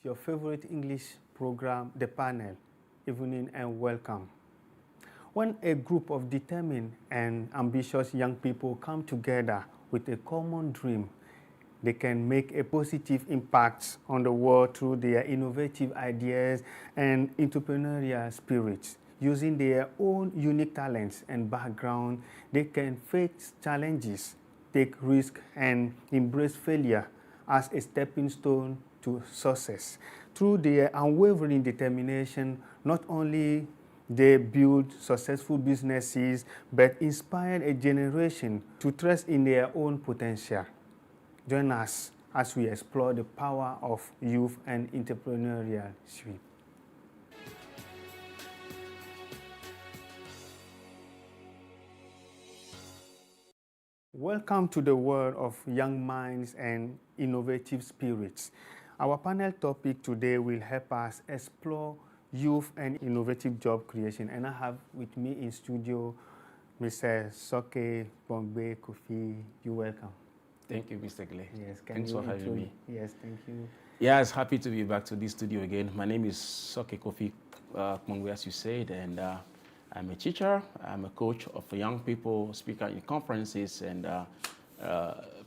your favorite English program, The Panel. Evening and welcome. When a group of determined and ambitious young people come together with a common dream, they can make a positive impact on the world through their innovative ideas and entrepreneurial spirits. Using their own unique talents and background, they can face challenges, take risks, and embrace failure as a stepping stone to success. Through their unwavering determination, not only they build successful businesses, but inspire a generation to trust in their own potential. Join us as we explore the power of youth and entrepreneurship. Welcome to the world of young minds and innovative spirits. Our panel topic today will help us explore youth and innovative job creation. And I have with me in studio Mr. Soke Bombe Kofi. You're welcome. Thank you, Mr. Glay. Yes, thanks for having me. Yes, thank you. Yeah, it's happy to be back to this studio again. My name is Soke Kofi Kmongwe, as you said, and I'm a teacher. I'm a coach of young people, speaker in conferences, and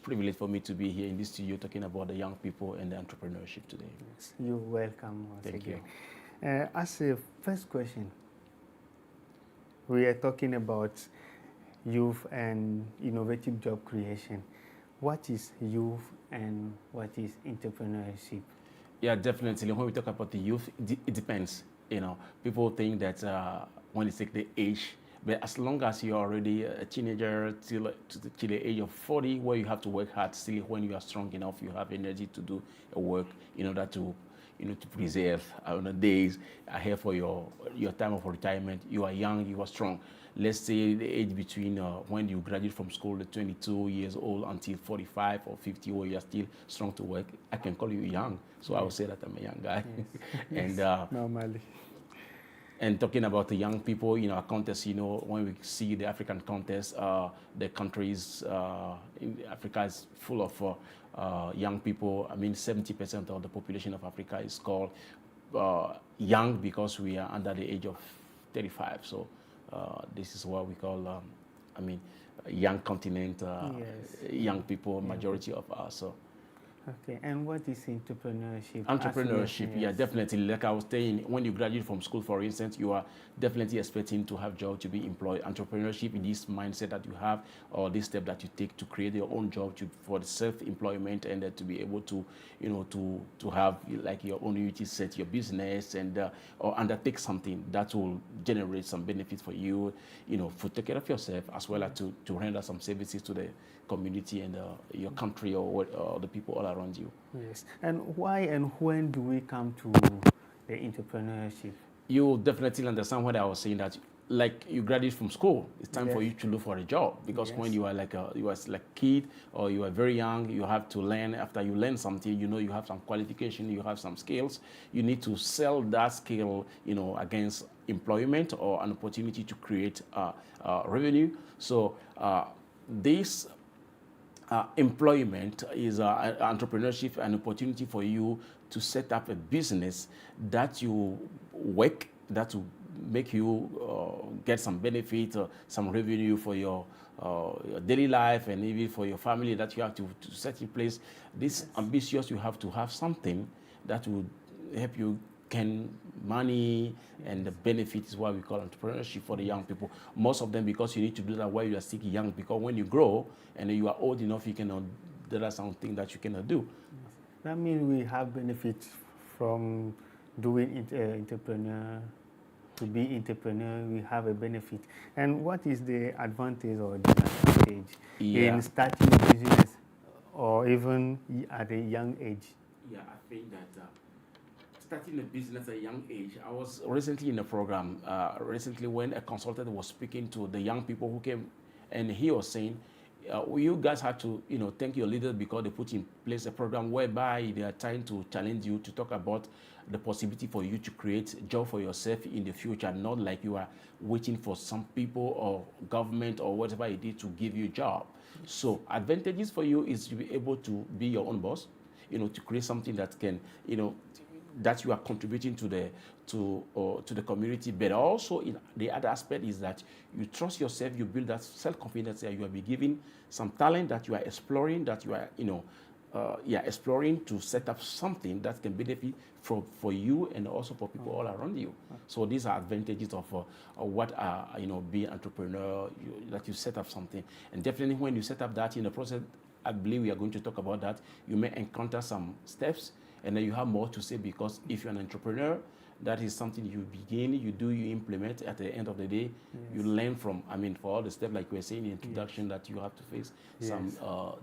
privilege for me to be here in this studio talking about the young people and the entrepreneurship today. Yes, you're welcome once Thank again. you. As a first question, we are talking about youth and innovative job creation. What is youth and what is entrepreneurship? Yeah, definitely. When we talk about the youth, it depends. You know, people think that when they take the age, but as long as you're already a teenager till the age of 40, where you have to work hard, still when you are strong enough, you have energy to do a work in order to, to preserve on the days ahead for your time of retirement. You are young, you are strong. Let's say the age between when you graduate from school at 22 years old until 45 or 50, where you are still strong to work, I can call you young. So I would say that I'm a young guy. Yes. And normally. And talking about the young people, our contest, when we see the African contest, the countries in Africa is full of young people. I mean, 70% of the population of Africa is called young because we are under the age of 35. So this is what we call, a young continent, Yes. young people, majority of us. So. Okay, and what is entrepreneurship? Entrepreneurship, yeah, definitely. Like I was saying, when you graduate from school, for instance, you are definitely expecting to have job, to be employed. Entrepreneurship is this mindset that you have, or this step that you take to create your own job, for the self-employment, and to be able to, to have like your own unity, set your business, and or undertake something that will generate some benefit for you, to take care of yourself, as well as to render some services to the community and your country or the people all around you. Yes. And why and when do we come to the entrepreneurship? You definitely understand what I was saying, that like you graduate from school, it's time for you to look for a job, because when you are like a kid or you are very young, you have to learn. After you learn something, you have some qualification, you have some skills, you need to sell that skill, against employment or an opportunity to create revenue. So this employment is entrepreneurship, an opportunity for you to set up a business that you work, that will make you get some benefit, some revenue for your daily life, and even for your family that you have to set in place. This ambitious, you have to have something that will help you gain money, and the benefit is what we call entrepreneurship for the young people. Most of them, because you need to do that while you are still young, because when you grow and you are old enough, you cannot, there are some things that you cannot do. That means we have benefits from doing entrepreneur. To be entrepreneur, we have a benefit. And what is the advantage or disadvantage in starting a business, or even at a young age? Yeah, I think that starting a business at a young age, I was recently in a program, when a consultant was speaking to the young people who came, and he was saying, you guys have to, thank your leaders, because they put in place a program whereby they are trying to challenge you to talk about the possibility for you to create a job for yourself in the future, not like you are waiting for some people or government or whatever it is to give you a job. So advantages for you is to be able to be your own boss, to create something that can, that you are contributing to the community. But also, in the other aspect is that you trust yourself, you build that self-confidence, that you will be given some talent that you are exploring, that you are exploring to set up something that can benefit for you and also for people all around you. So these are advantages of what being entrepreneur, that you set up something. And definitely when you set up that in the process, I believe we are going to talk about that, you may encounter some steps, and then you have more to say, because if you're an entrepreneur, that is something you begin, you do, you implement. At the end of the day, you learn from, for all the steps, like we were saying in introduction, that you have to face some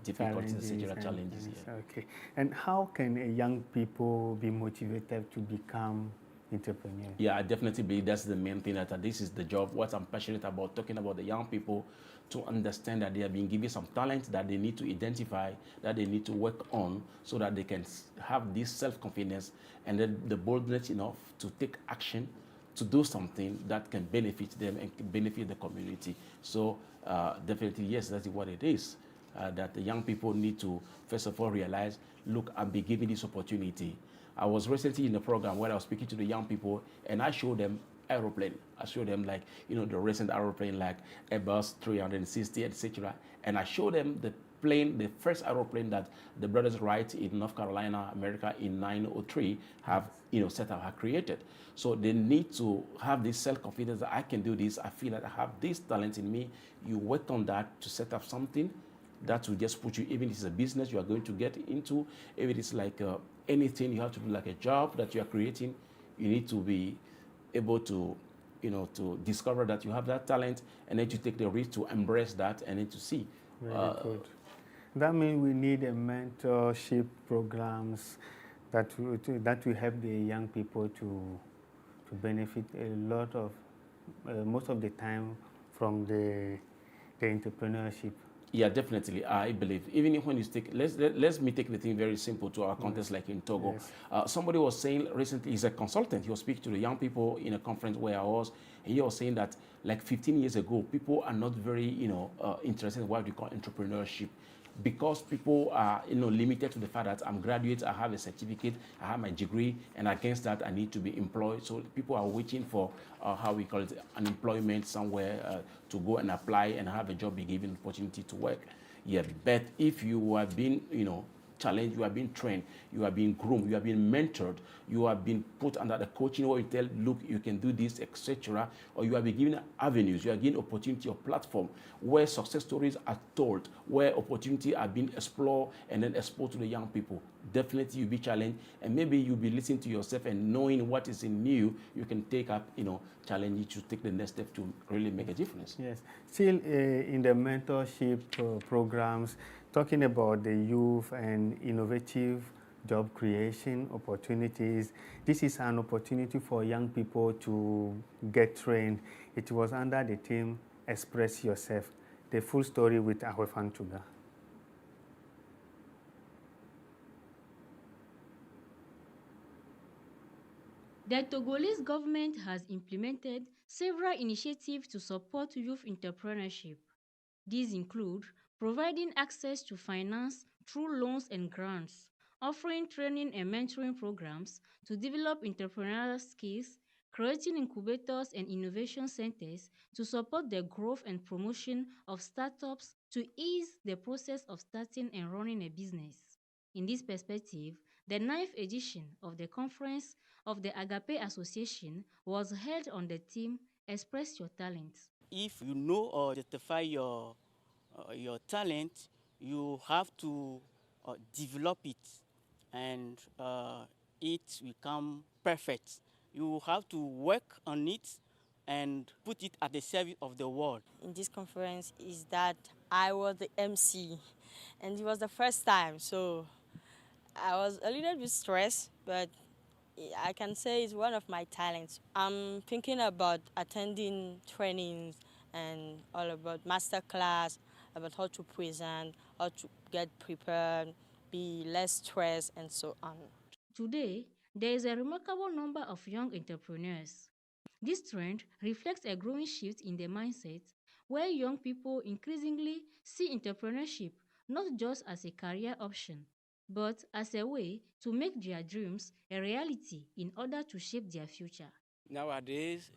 difficulties, challenges. Okay. And how can a young people be motivated to become entrepreneurs? Yeah, I definitely believe that's the main thing, that this is the job, what I'm passionate about, talking about the young people, to understand that they are being given some talent that they need to identify, that they need to work on, so that they can have this self-confidence and then the boldness enough to take action, to do something that can benefit them and benefit the community. So definitely, yes, that's what it is. That the young people need to, first of all, realize, look, I'll be given this opportunity. I was recently in a program where I was speaking to the young people, and I showed them aeroplane. I showed them, like, the recent aeroplane, like Airbus 360, etc. And I showed them the plane, the first aeroplane that the brothers Wright in North Carolina, America, in 1903 have, set up, have created. So they need to have this self-confidence that I can do this. I feel that I have this talent in me. You work on that to set up something that will just put you, even if it's a business you are going to get into, if it is like anything you have to do, like a job that you are creating, you need to be able to, to discover that you have that talent, and then to take the risk to embrace that, and then to see. Very good. That means we need a mentorship programs that will help the young people to benefit a lot of, most of the time, from the entrepreneurship. Yeah, definitely. I believe, even when you take, let's me take the thing very simple to our context, like in Togo. Yes. Somebody was saying recently, he's a consultant, he was speaking to the young people in a conference where I was, and he was saying that, like 15 years ago, people are not very, interested in what we call entrepreneurship, because people are, limited to the fact that I'm graduate, I have a certificate, I have my degree, and against that I need to be employed. So people are waiting for how we call it, unemployment somewhere, to go and apply and have a job, be given opportunity to work. Yeah, but if you have been, challenged, you are being trained, you are being groomed, you are being mentored, you are being put under the coaching where you tell, look, you can do this, etc. Or you are being given avenues, you are given opportunity or platform where success stories are told, where opportunity are being explored and then exposed to the young people. Definitely you'll be challenged, and maybe you'll be listening to yourself and knowing what is in you can take up, challenge you to take the next step to really make a difference. Yes. Still in the mentorship programs, talking about the youth and innovative job creation opportunities, this is an opportunity for young people to get trained. It was under the theme, Express Yourself. The full story with Ahwefan Tuga. The Togolese government has implemented several initiatives to support youth entrepreneurship. These include providing access to finance through loans and grants, offering training and mentoring programs to develop entrepreneurial skills, creating incubators and innovation centers to support the growth and promotion of startups to ease the process of starting and running a business. In this perspective, the 9th edition of the Conference of the Agape Association was held on the theme Express Your Talent. If you know or justify your talent, you have to develop it, and it become perfect. You have to work on it and put it at the service of the world. In this conference is that I was the MC, and it was the first time, so I was a little bit stressed, but I can say it's one of my talents. I'm thinking about attending trainings and all about master class, about how to present, how to get prepared, be less stressed, and so on. Today, there is a remarkable number of young entrepreneurs. This trend reflects a growing shift in the mindset where young people increasingly see entrepreneurship not just as a career option, but as a way to make their dreams a reality in order to shape their future. Nowadays,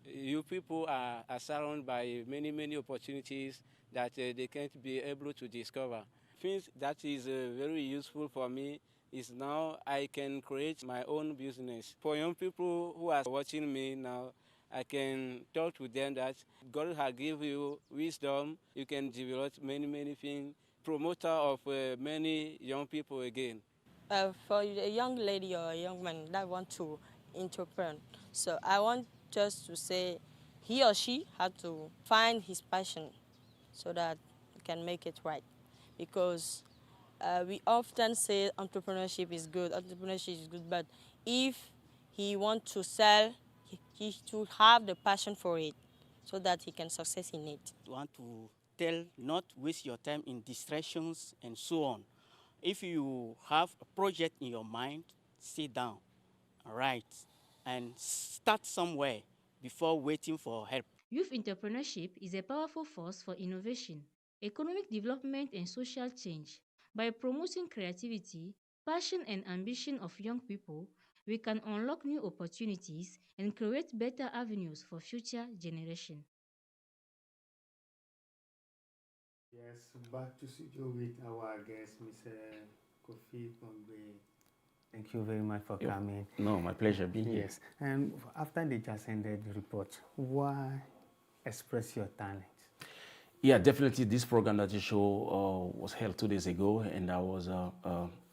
you people are surrounded by many, many opportunities that they can't be able to discover. Things that is very useful for me is now I can create my own business. For young people who are watching me now, I can talk to them that God has given you wisdom. You can develop many, many things. Promoter of many young people again. For a young lady or a young man that want to entrepreneur, so I want just to say he or she had to find his passion so that he can make it right. Because we often say entrepreneurship is good, but if he want to sell, he should have the passion for it so that he can success in it. You want to tell not waste your time in distractions and so on. If you have a project in your mind, sit down, write, and start somewhere before waiting for help. Youth entrepreneurship is a powerful force for innovation, economic development, and social change. By promoting creativity, passion, and ambition of young people, we can unlock new opportunities and create better avenues for future generations. Yes, back to studio with our guest, Mr. Kofi Pongbe. Thank you very much for coming. No, my pleasure being here. Yes, and after they just ended the report, why express your talent? Yeah, definitely. This program that you show was held 2 days ago, and I was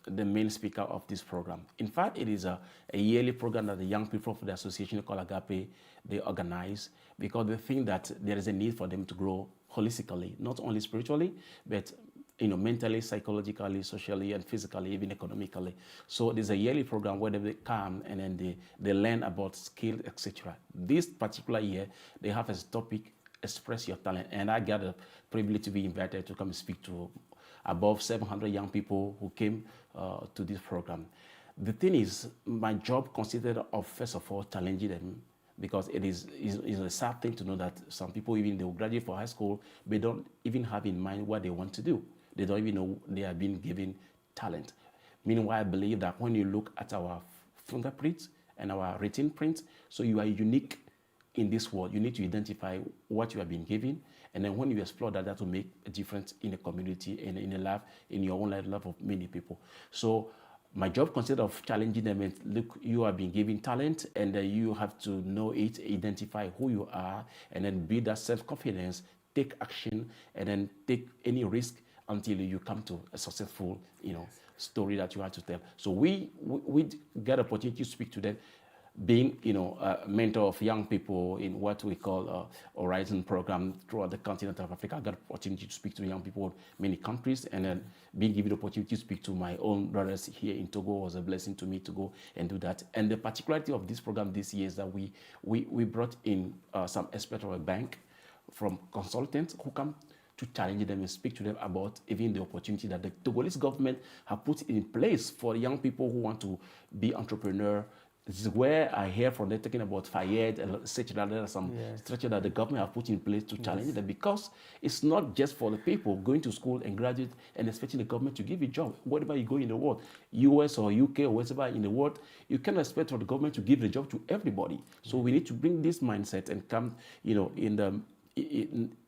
the main speaker of this program. In fact, it is a yearly program that the young people of the association called Agape, they organize because they think that there is a need for them to grow holistically, not only spiritually, but mentally, psychologically, socially, and physically, even economically. So there's a yearly program where they come and then they learn about skills, etc. This particular year, they have as a topic, express your talent. And I got the privilege to be invited to come and speak to above 700 young people who came to this program. The thing is, my job consisted of, first of all, challenging them, because it is a sad thing to know that some people, even they will graduate from high school, they don't even have in mind what they want to do. They don't even know they are being given talent. Meanwhile, I believe that when you look at our fingerprints and our written print, so you are unique in this world. You need to identify what you have been given, and then when you explore that, that will make a difference in the community and in the life, in your own life of many people. So my job consists of challenging them and look, you have been given talent, and you have to know it, identify who you are, and then build that self-confidence, take action, and then take any risk until you come to a successful, story that you have to tell. So we get opportunity to speak to them, being, a mentor of young people in what we call Horizon program throughout the continent of Africa. I got opportunity to speak to young people in many countries, and then being given the opportunity to speak to my own brothers here in Togo was a blessing to me to go and do that. And the particularity of this program this year is that we brought in some experts of a bank, from consultants who come to challenge them and speak to them about even the opportunity that the Togolese government have put in place for young people who want to be entrepreneur. This is where I hear from them talking about Fayed and etc. There are some structure that the government have put in place to challenge them, because it's not just for the people going to school and graduate and expecting the government to give you a job. Wherever you go in the world, US or UK or wherever in the world, you cannot expect for the government to give the job to everybody. So we need to bring this mindset and come, in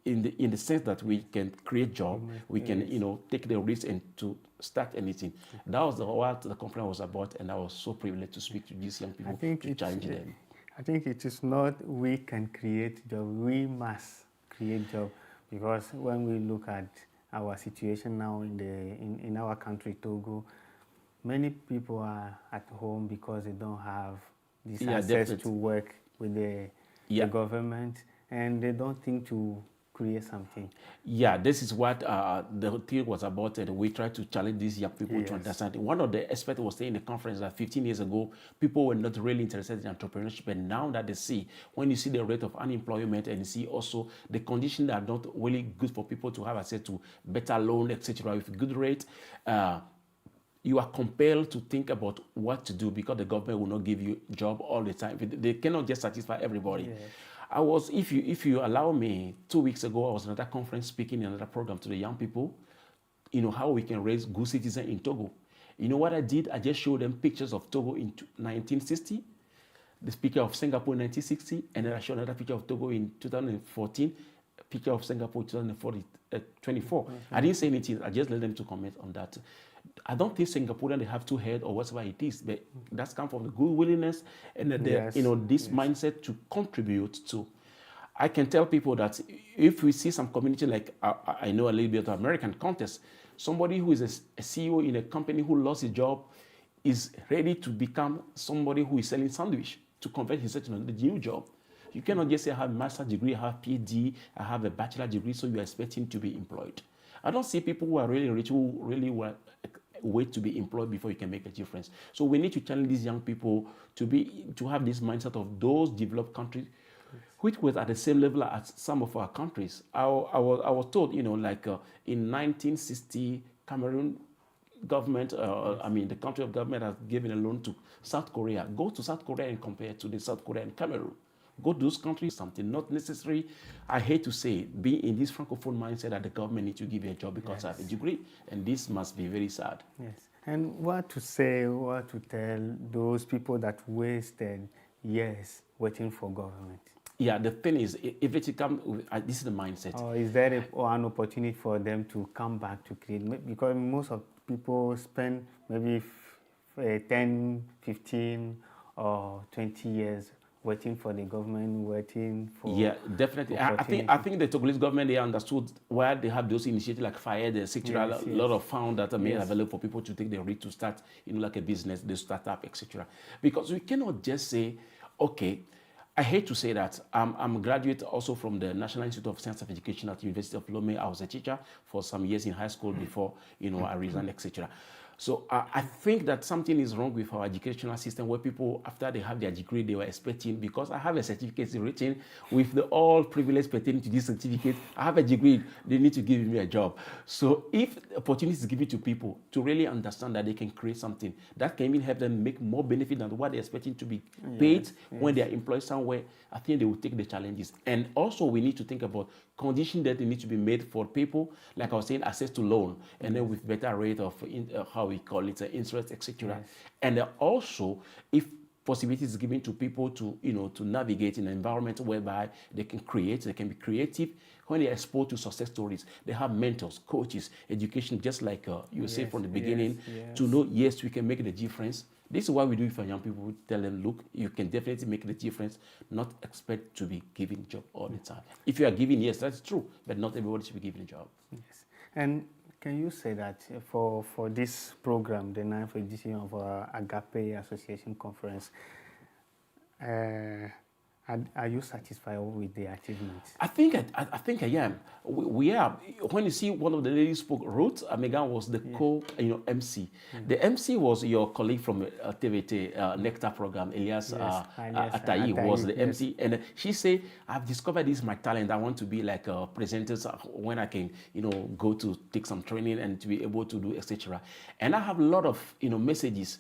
the sense that we can create job, we can take the risk and to start anything. That was what the conference was about, and I was so privileged to speak to these young people to challenge them. I think it is not we can create job, we must create job, because when we look at our situation now in our country, Togo, many people are at home because they don't have this access to work with the government, and they don't think to create something. Yeah, this is what the thing was about, and we try to challenge these young people to understand. One of the experts was saying in the conference that 15 years ago, people were not really interested in entrepreneurship, and now that they see, when you see the rate of unemployment and you see also the conditions that are not really good for people to have access to better loan, etc., with good rate, you are compelled to think about what to do, because the government will not give you a job all the time. They cannot just satisfy everybody. I was, if you allow me, 2 weeks ago, I was at another conference speaking in another program to the young people, how we can raise good citizens in Togo. You know what I did? I just showed them pictures of Togo in 1960, this picture of Singapore in 1960, and then I showed another picture of Togo in 2014, a picture of Singapore in 2024. I didn't say anything. I just let them to comment on that. I don't think Singaporean they have two heads or whatever it is, but that's come from the good willingness and this mindset to contribute to. I can tell people that if we see some community, like I know a little bit of American context, somebody who is a CEO in a company who lost his job is ready to become somebody who is selling sandwich to convert himself to the new job. You cannot just say I have a master's degree, I have a PhD, I have a bachelor degree, so you expect him to be employed. I don't see people who are really rich who really wait to be employed before you can make a difference. So we need to challenge these young people to have this mindset of those developed countries, which was at the same level as some of our countries. I was told, in 1960, Cameroon government, the country of government has given a loan to South Korea. Go to South Korea and compare to the South Korea and Cameroon. Go to those countries, something not necessary. I hate to say it, be in this francophone mindset that the government needs to give you a job because I have a degree, and this must be very sad. Yes. And what to say, what to tell those people that wasted years waiting for government? Yeah, the thing is, if it comes, this is the mindset. Or is there an opportunity for them to come back to create? Because most of people spend maybe 10, 15, or 20 years waiting for the government, waiting for... Yeah, definitely. I think the Togolese government, they understood why they have those initiatives like FIRE, etc. A lot of funds that are made available for people to take the risk to start, like a business, the startup, etc. Because we cannot just say, okay, I hate to say that. I'm a graduate also from the National Institute of Science and Education at the University of Lomé. I was a teacher for some years in high school before, I resigned, etc. So I think that something is wrong with our educational system where people, after they have their degree, they were expecting, because I have a certificate written with all privilege pertaining to this certificate, I have a degree, they need to give me a job. So if opportunity is given to people to really understand that they can create something, that can even help them make more benefit than what they're expecting to be paid when they are employed somewhere, I think they will take the challenges. And also we need to think about conditions that need to be made for people, like I was saying, access to loan, and then with better rate of how we call it, interest, etc. And also, if possibilities is given to people to to navigate in an environment whereby they can create, they can be creative. When they are exposed to success stories, they have mentors, coaches, education, just like you said from the beginning, to know, yes, we can make the difference. This is what we do for young people. We tell them, look, you can definitely make the difference, not expect to be given a job all the time. If you are given, yes, that's true, but not everybody should be given a job. Yes. And can you say that for this program, the 9th edition of our Agape Association Conference, are you satisfied with the achievements? I think I am. We are. When you see one of the ladies spoke, Ruth Megan was the co-MC. The MC was your colleague from TVT Nectar program, Elias Atayi was the MC, and she said, "I've discovered this is my talent. I want to be like a presenter when I can, go to take some training and to be able to do etc." And I have a lot of messages.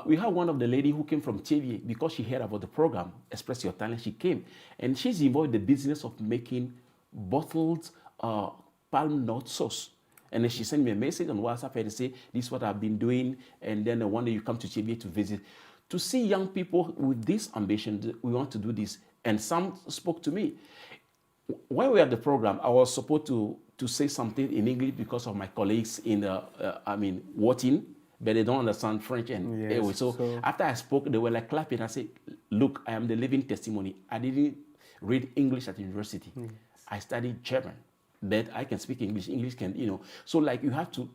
We have one of the lady who came from TV because she heard about the program, Express Your Talent. She came and she's involved in the business of making bottled palm nut sauce. And then she sent me a message on WhatsApp and say, "This is what I've been doing." And then one day you come to TV to visit. To see young people with this ambition, we want to do this. And some spoke to me. When we had the program, I was supposed to say something in English because of my colleagues in Watin, but they don't understand French. And anyway, so after I spoke, they were like clapping. I said, "Look, I am the living testimony. I didn't read English at university. I studied German, but I can speak English. English can, So like you have to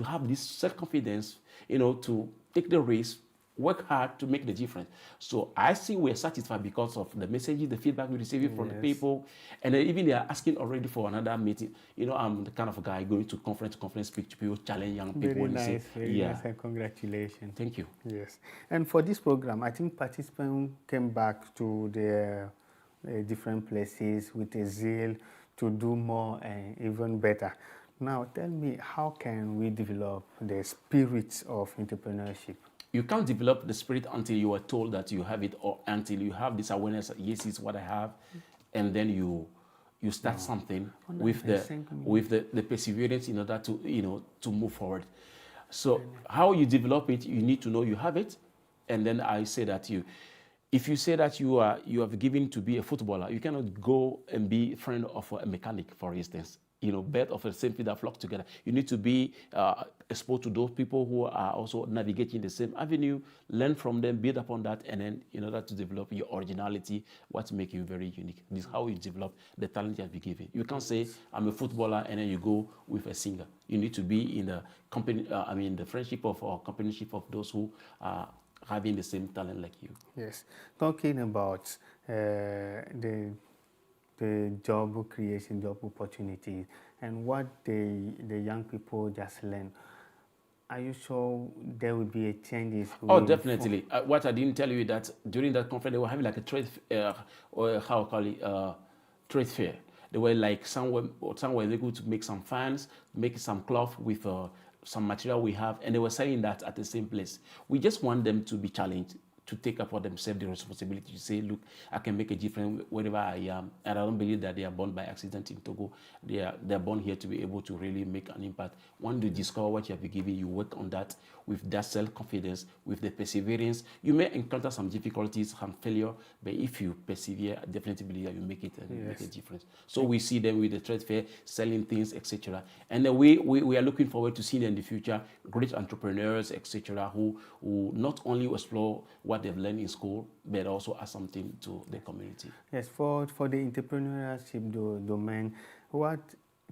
have this self-confidence, to take the risk, work hard to make the difference." So I see we're satisfied because of the messages, the feedback we receive from the people, and even they are asking already for another meeting. I'm the kind of guy going to conference, speak to people, challenge young people. Very nice, very nice, and congratulations. Thank you. Yes, and for this program, I think participants came back to their different places with a zeal to do more and even better. Now, tell me, how can we develop the spirit of entrepreneurship? You can't develop the spirit until you are told that you have it, or until you have this awareness that, yes, it's what I have, and then you start something with the perseverance in order to to move forward. So how you develop it, you need to know you have it. And then I say that if you say that you have given to be a footballer, you cannot go and be a friend of a mechanic, for instance. Birds of the same feather flock together. You need to be exposed to those people who are also navigating the same avenue, learn from them, build upon that, and then in order to develop your originality, what makes you very unique. This is how you develop the talent you have been given. You can't say, I'm a footballer, and then you go with a singer. You need to be in the company, the friendship of or companionship of those who are having the same talent like you. Yes. Talking about the job creation, job opportunities, and what the young people just learn. Are you sure there will be a changes? Oh, definitely. What I didn't tell you that during that conference they were having like a trade, or how I call it, trade fair. They were like somewhere they go to make some fans, make some cloth with some material we have, and they were selling that at the same place. We just want them to be challenged, to take up for themselves the responsibility to say, look, I can make a difference wherever I am. And I don't believe that they are born by accident in Togo. They're born here to be able to really make an impact. When you discover what you have been given, you work on that with that self-confidence, with the perseverance. You may encounter some difficulties, some failure, but if you persevere, I definitely believe that you make it and make a difference. So we see them with the trade fair, selling things, etc. And then we are looking forward to seeing them in the future, great entrepreneurs, etc., who not only explore what they've learned in school, but also add something to the community. Yes, for the entrepreneurship domain, what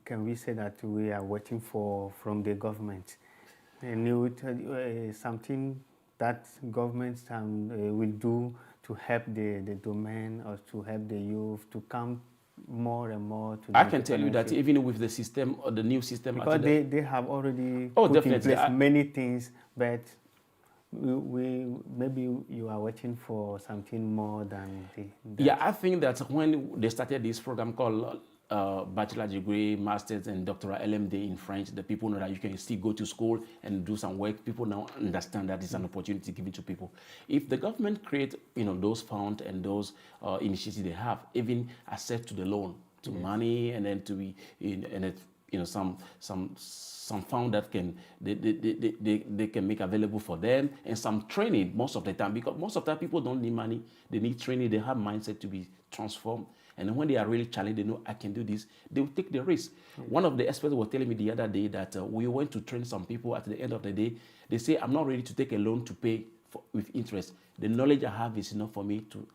can we say that we are waiting for from the government? Something that governments will do to help the domain or to help the youth to come more and more to the I can tell you that even with the system or the new system, because they have already oh, put in definitely. place many things, but we maybe you are waiting for something more than that. Yeah, I think that when they started this program called bachelor degree, master's, and doctoral LMD in French, the people know that you can still go to school and do some work. People now understand that it's an opportunity given to people. If the government create, those funds and those initiatives they have, even access to the loan, to money, and then to be some fund that they can make available for them, and some training most of the time, because most of the time people don't need money, they need training, they have mindset to be transformed. And when they are really challenged, they know I can do this, they will take the risk. One of the experts was telling me the other day that we went to train some people. At the end of the day, they say, I'm not ready to take a loan to pay with interest. The knowledge I have is enough for me to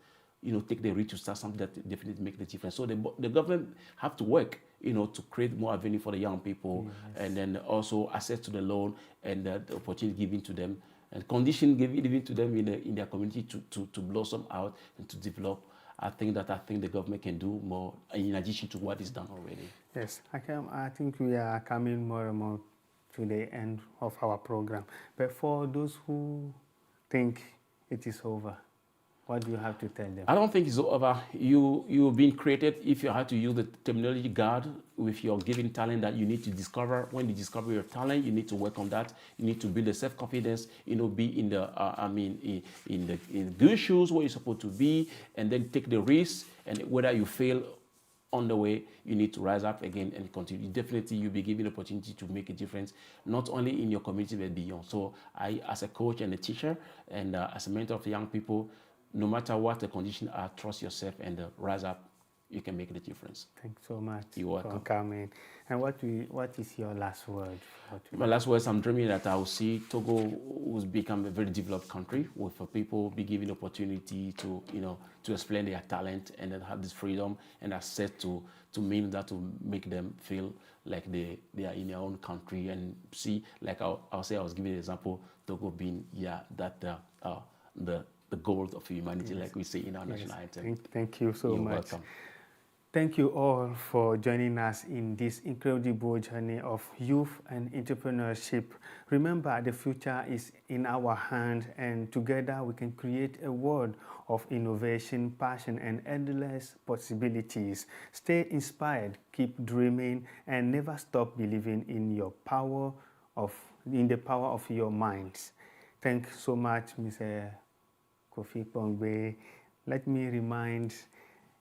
take the risk to start something that definitely make the difference. So the government have to work, to create more avenue for the young people, and then also access to the loan and the opportunity given to them, and condition given to them in their community to blossom out and to develop. I think the government can do more in addition to what is done already. Yes, I think we are coming more and more to the end of our program. But for those who think it is over, what do you have to tell them? I don't think it's over. You've been created. If you have to use the terminology God with your given talent that you need to discover. When you discover your talent, you need to work on that. You need to build the self-confidence. Be in the in good shoes where you're supposed to be, and then take the risk. And whether you fail on the way, you need to rise up again and continue. Definitely, you'll be given the opportunity to make a difference, not only in your community but beyond. So, I, as a coach and a teacher, and as a mentor of young people, no matter what the conditions are, trust yourself and rise up. You can make the difference. Thanks so much You're for welcome. coming. And what is your last word? My last words, I'm dreaming that I will see Togo will become a very developed country with people be given opportunity to explain their talent and then have this freedom and access to mean that to make them feel like they are in their own country and see, like I'll say, I was giving an example, Togo being the gold of humanity, like we say in our national anthem. Thank you so You're much. welcome. Thank you all for joining us in this incredible journey of youth and entrepreneurship. Remember, the future is in our hands, and together we can create a world of innovation, passion, and endless possibilities. Stay inspired, keep dreaming, and never stop believing in the power of your minds. Thanks so much, Mr. Kofi Pongbe. Let me remind,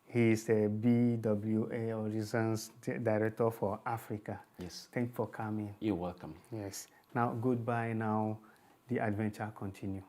he is a BWA Horizons Director for Africa. Yes. Thanks for coming. You're welcome. Yes. Now, goodbye now. The adventure continue.